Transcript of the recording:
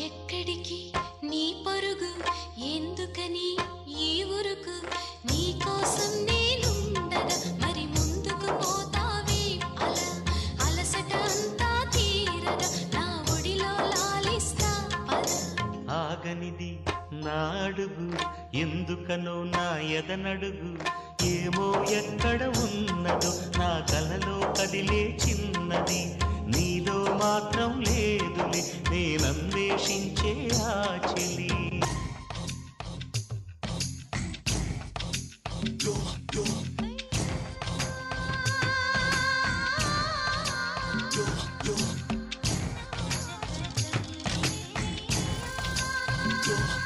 ఎక్కడికి నీ పరుగు ఎందుకని ఈ ఉరుకు నీ కోసం నేనుండగా మరి ముందుకు పోతావే అలా అలసట అంతా తీరగా నా ఒడిలో లాలిస్తా పద ఆగనిది నా అడుగు ఎందుకనో నా ఎదనడుగు ఏమో ఎక్కడ ఉన్నదో నా కలలో కదిలే చిన్నది నీలో మాత్రం లేదులే నేనన్వేషించే ఆ చెలి Yo